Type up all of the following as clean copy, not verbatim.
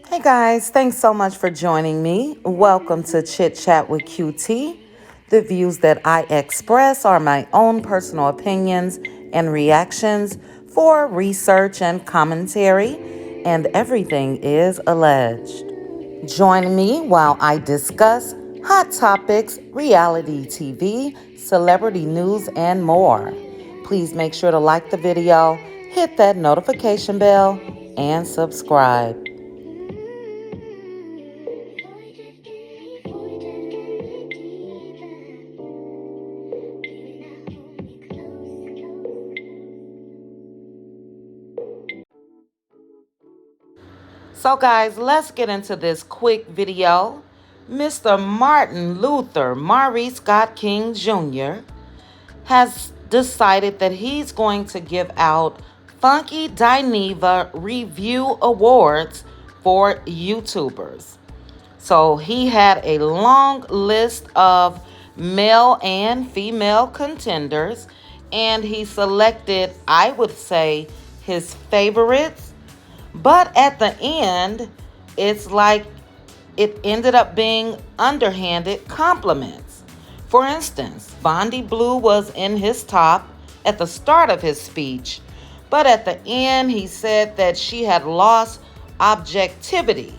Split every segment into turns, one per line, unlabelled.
Hey guys, thanks so much for joining me. Welcome to Chit Chat with QT. The views that I express are my own personal opinions and reactions for research and commentary, and everything is alleged. Join me while I discuss hot topics, reality TV, celebrity news, and more. Please make sure to like the video, hit that notification bell, and subscribe. So guys, let's get into this quick video. Mr. Martin Luther Maurice Scott King Jr. has decided that he's going to give out Funky Dineva Review Awards for YouTubers. So he had a long list of male and female contenders, and he selected, I would say, his favorites. But at the end, it's like it ended up being underhanded compliments. For instance, Bondi Blue was in his top at the start of his speech, but at the end, he said that she had lost objectivity.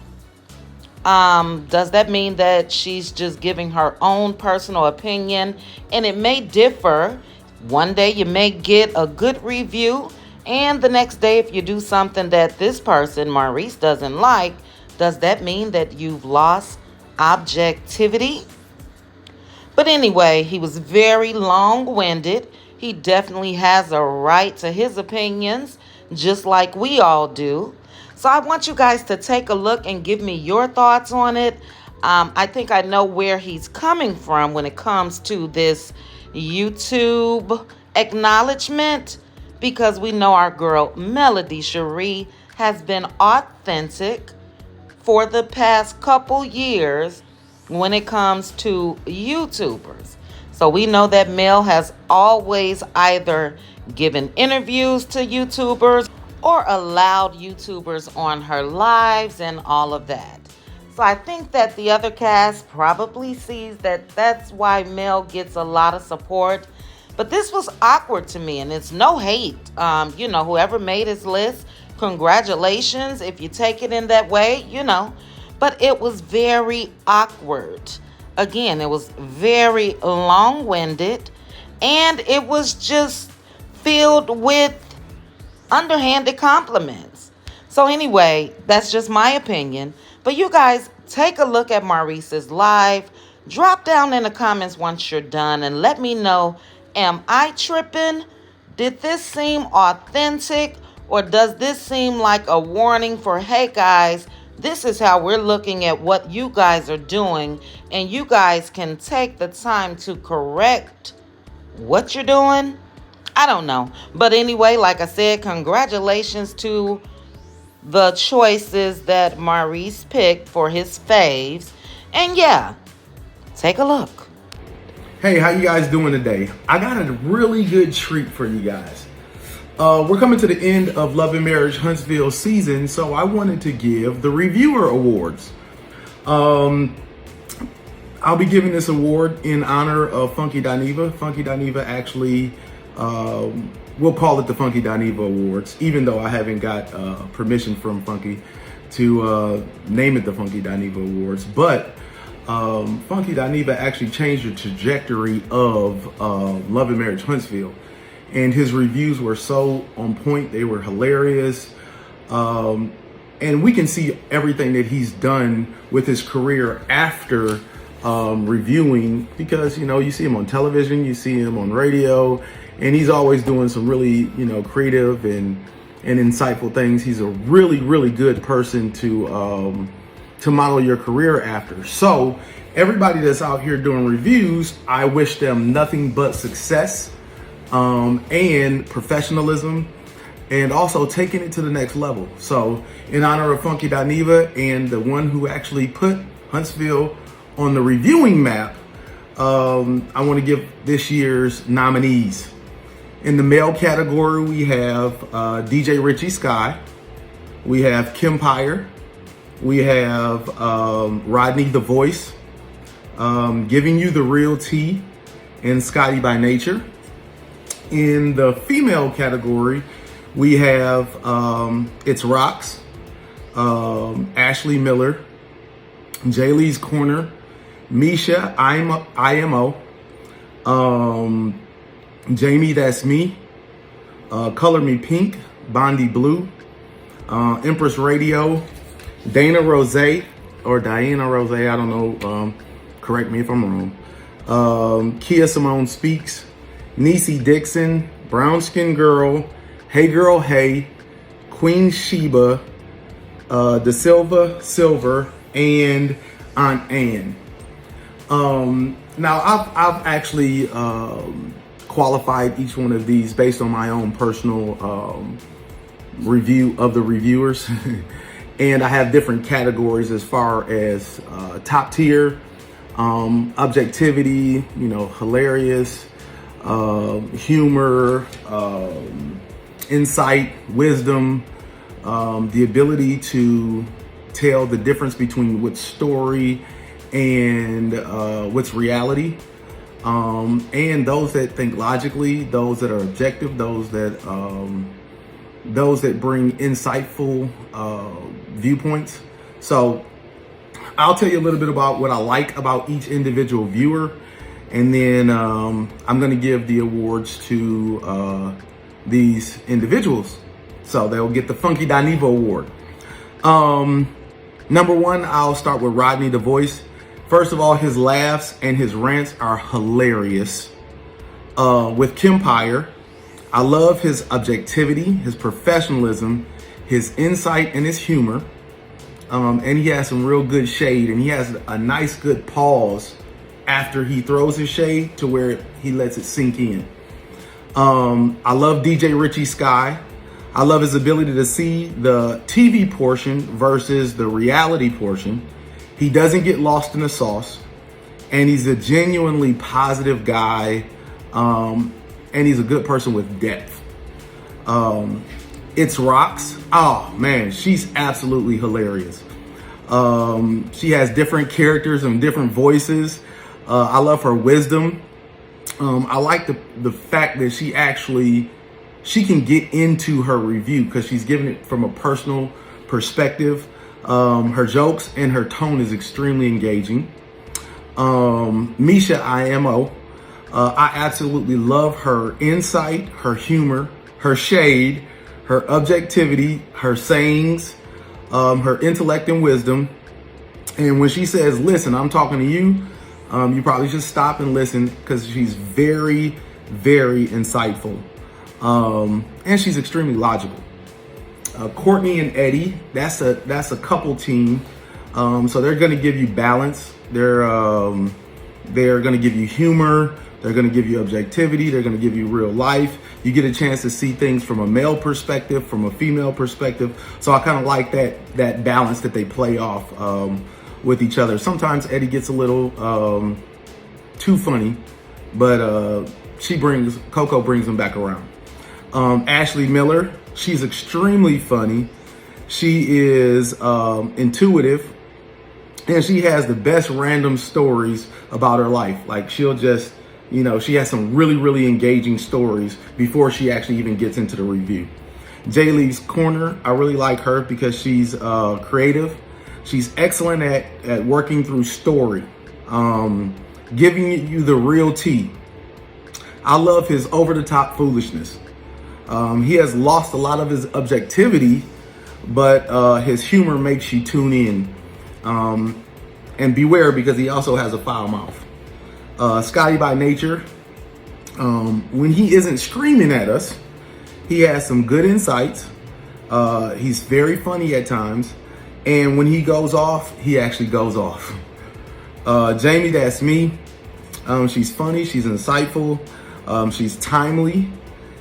Does that mean that she's just giving her own personal opinion? And it may differ. One day you may get a good review, and the next day, if you do something that this person, Maurice, doesn't like, does that mean that you've lost objectivity? But anyway, he was very long-winded. He definitely has a right to his opinions, just like we all do. So I want you guys to take a look and give me your thoughts on it. I think I know where he's coming from when it comes to this YouTube acknowledgement, because we know our girl Melody Cherie has been authentic for the past couple years when it comes to YouTubers. So we know that Mel has always either given interviews to YouTubers or allowed YouTubers on her lives and all of that. So I think that the other cast probably sees that that's why Mel gets a lot of support. But this was awkward to me, and it's no hate. Whoever made his list, congratulations if you take it in that way. But it was very awkward. Again, it was very long-winded, and it was just filled with underhanded compliments. So anyway, that's just my opinion. But you guys, take a look at Maurice's live. Drop down in the comments once you're done and let me know, am I tripping? Did this seem authentic? Or does this seem like a warning for, hey guys, this is how we're looking at what you guys are doing, and you guys can take the time to correct what you're doing? I don't know. But anyway, like I said, congratulations to the choices that Maurice picked for his faves. And yeah, take a look.
Hey, how you guys doing today? I got a really good treat for you guys. We're coming to the end of Love and Marriage Huntsville season, so I wanted to give the Reviewer Awards. I'll be giving this award in honor of Funky Dineva. Funky Dineva actually, we'll call it the Funky Dineva Awards, even though I haven't got permission from Funky to name it the Funky Dineva Awards. But Funky Dineva actually changed the trajectory of Love and Marriage Huntsville. And his reviews were so on point. They were hilarious. And we can see everything that he's done with his career after reviewing, because, you see him on television, you see him on radio, and he's always doing some really, creative and insightful things. He's a really, really good person to model your career after. So everybody that's out here doing reviews, I wish them nothing but success. And professionalism, and also taking it to the next level. So in honor of Funky Dineva and the one who actually put Huntsville on the reviewing map, I want to give this year's nominees. In the male category, we have DJ Richie Sky, we have Kim Pyre, We have Rodney the Voice, giving you the real tea, and Scotty by Nature. In the female category, we have It's Rocks, Ashley Miller, Jaylee's Corner, Misha IMO, Jamie That's Me, Color Me Pink, Bondi Blue, Empress Radio, Dana Rose or Diana Rose, I don't know, correct me if I'm wrong. Kia Simone Speaks, Niecy Dixon, Brown Skin Girl, Hey Girl Hey, Queen Sheba, Da Silver, and Aunt Ann. Now I've actually qualified each one of these based on my own personal review of the reviewers. And I have different categories as far as top tier, objectivity, hilarious, humor, insight, wisdom, the ability to tell the difference between what's story and what's reality, and those that think logically, those that are objective, those that bring insightful viewpoints. So I'll tell you a little bit about what I like about each individual viewer, and then I'm going to give the awards to these individuals. So they'll get the Funky Danivo Award. Number one, I'll start with Rodney the Voice. First of all, his laughs and his rants are hilarious. With Kempire, I love his objectivity, his professionalism, his insight, and his humor. And he has some real good shade, and he has a nice good pause after he throws his shade to where he lets it sink in. I love DJ Richie Sky. I love his ability to see the TV portion versus the reality portion. He doesn't get lost in the sauce, and he's a genuinely positive guy, and he's a good person with depth. It's Rocks. Oh man, she's absolutely hilarious. She has different characters and different voices. I love her wisdom. I like the fact that she can get into her review because she's giving it from a personal perspective. Her jokes and her tone is extremely engaging. Misha IMO. I absolutely love her insight, her humor, her shade, her objectivity, her sayings, her intellect and wisdom. And when she says, listen, I'm talking to you, you probably should stop and listen because she's very, very insightful. And she's extremely logical. Courtney and Eddie, that's a couple team. So they're going to give you balance. They're going to give you humor. They're going to give you objectivity. They're going to give you real life. You get a chance to see things from a male perspective, from a female perspective. So I kind of like that balance that they play off with each other. Sometimes Eddie gets a little too funny, but Coco brings him back around. Ashley Miller, she's extremely funny. She is intuitive, and she has the best random stories about her life. Like she'll just, she has some really, really engaging stories before she actually even gets into the review. Jaylee's Corner, I really like her because she's creative. She's excellent at working through story, giving you the real tea. I love his over-the-top foolishness. He has lost a lot of his objectivity, but his humor makes you tune in. And beware because he also has a foul mouth. Scotty by Nature, when he isn't screaming at us, he has some good insights. He's very funny at times. And when he goes off, he actually goes off. Jamie, that's me. She's funny, she's insightful, she's timely,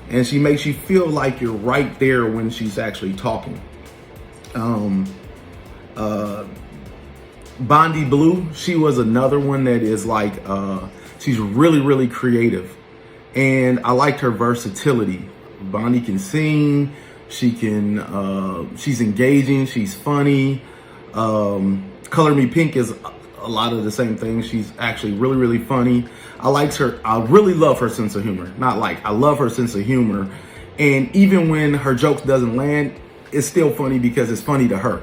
and she makes you feel like you're right there when she's actually talking. Bondi Blue, she was another one that is like, she's really, really creative. And I liked her versatility. Bondi can sing, she's engaging, she's funny. Color Me Pink is a lot of the same things. She's actually really, really funny. I really love her sense of humor. I love her sense of humor. And even when her jokes doesn't land, it's still funny because it's funny to her.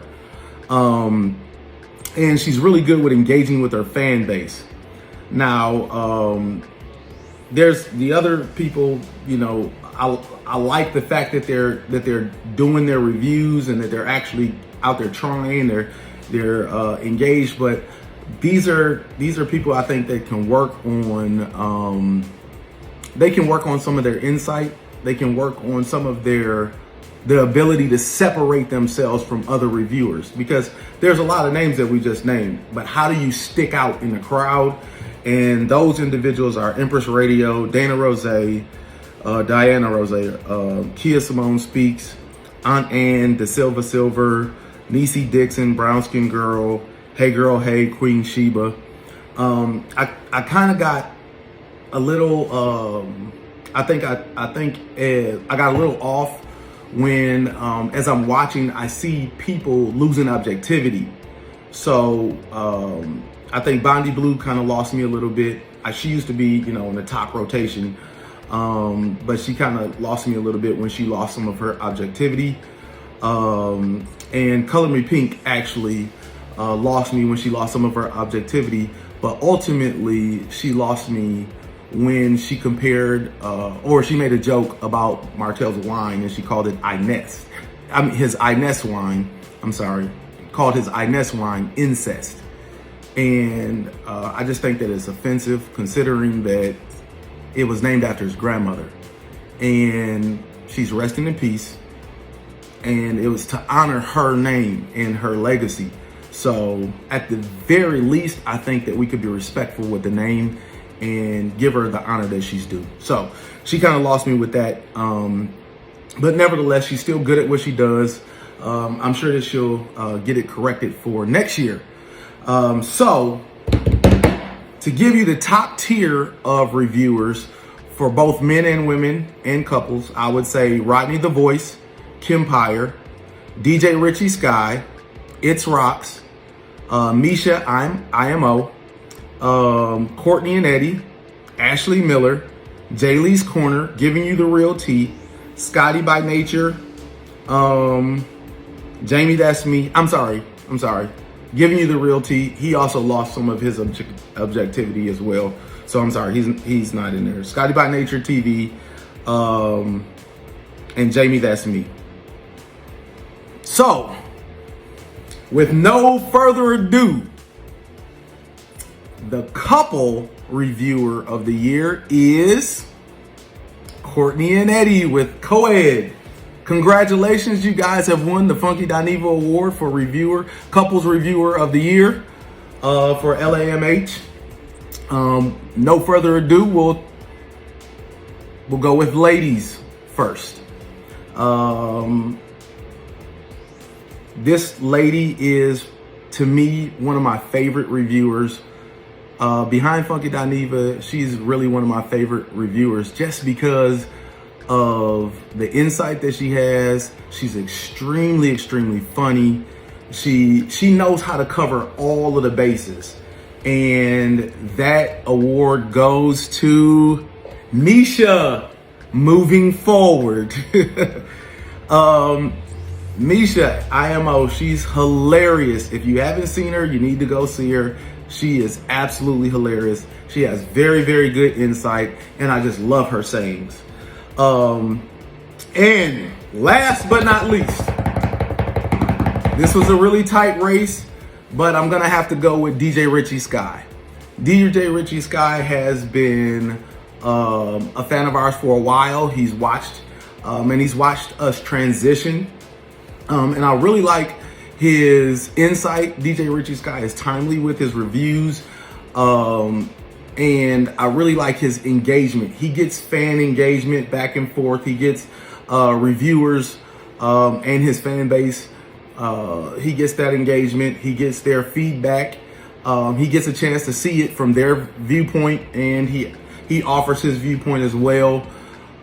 And she's really good with engaging with her fan base. Now, there's the other people, I like the fact that they're doing their reviews and that they're actually out there trying, they're engaged, but these are people I think that can work on some of their insight. They can work on some of the ability to separate themselves from other reviewers, because there's a lot of names that we just named, but how do you stick out in the crowd? And those individuals are Empress Radio, Diana Rose, Kia Simone Speaks, Aunt Ann, Da Silva, Niecy Dixon, Brown Skin Girl, Hey Girl Hey, Queen Sheba. I kind of got a little, I think I got a little off when, as I'm watching, I see people losing objectivity. So I think Bondi Blue kind of lost me a little bit. She used to be, in the top rotation, but she kind of lost me a little bit when she lost some of her objectivity. And Color Me Pink actually lost me when she lost some of her objectivity, but ultimately she lost me when she compared, or she made a joke about Martell's wine and she called it his Inez wine, called his Inez wine incest. And I just think that it's offensive, considering that it was named after his grandmother. And she's resting in peace. And it was to honor her name and her legacy. So at the very least, I think that we could be respectful with the name and give her the honor that she's due. So she kind of lost me with that. But nevertheless, she's still good at what she does. I'm sure that she'll get it corrected for next year. So to give you the top tier of reviewers for both men and women and couples, I would say Rodney the Voice, Kim Pyre, DJ Richie Sky, It's Rocks, Misha IMO, Courtney and Eddie, Ashley Miller, Jaylee's Corner, Giving You the Real Tea, Scotty by Nature, Jamie That's Me. I'm sorry. Giving You the Real Tea. He also lost some of his objectivity as well. So I'm sorry, he's not in there. Scotty by Nature TV, and Jamie That's Me. So, with no further ado, the couple reviewer of the year is Courtney and Eddie with Coed. Congratulations, you guys have won the Funky Dineva Award for Couples Reviewer of the Year for LAMH. No further ado, we'll go with ladies first. This lady is, to me, one of my favorite reviewers. Behind Funky Dineva, she's really one of my favorite reviewers just because of the insight that she has. She's extremely, extremely funny. She knows how to cover all of the bases. And that award goes to Misha, Moving Forward. Misha IMO, she's hilarious. If you haven't seen her, you need to go see her. She is absolutely hilarious. She has very, very good insight, and I just love her sayings. And last but not least, this was a really tight race, but I'm gonna have to go with DJ Richie Sky. DJ Richie Sky has been a fan of ours for a while. He's watched us transition. And I really like his insight. DJ Richie Sky is timely with his reviews. And I really like his engagement. He gets fan engagement back and forth. He gets reviewers and his fan base. He gets that engagement. He gets their feedback. He gets a chance to see it from their viewpoint, and he offers his viewpoint as well.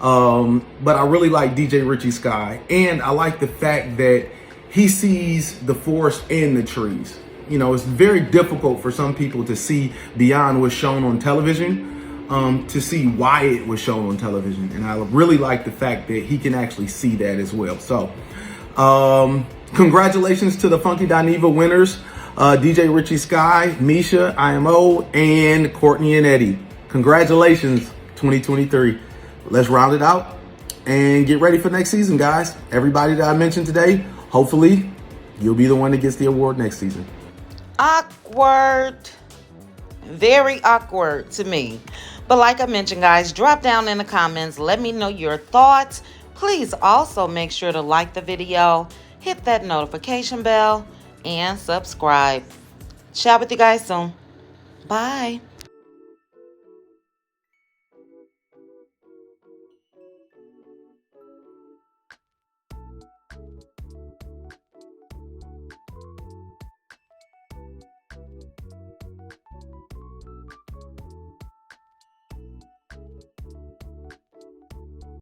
But I really like DJ Richie Sky, and I like the fact that he sees the forest and the trees. You know, it's very difficult for some people to see beyond what's shown on television, to see why it was shown on television. And I really like the fact that he can actually see that as well. So, congratulations to the Funky Dineva winners, DJ Richie Sky, Misha, IMO, and Courtney and Eddie. Congratulations, 2023. Let's round it out and get ready for next season, guys. Everybody that I mentioned today, hopefully you'll be the one that gets the award next season.
Awkward. Very awkward to me. But like I mentioned, guys, drop down in the comments. Let me know your thoughts. Please also make sure to like the video, hit that notification bell, and subscribe. Chat with you guys soon. Bye.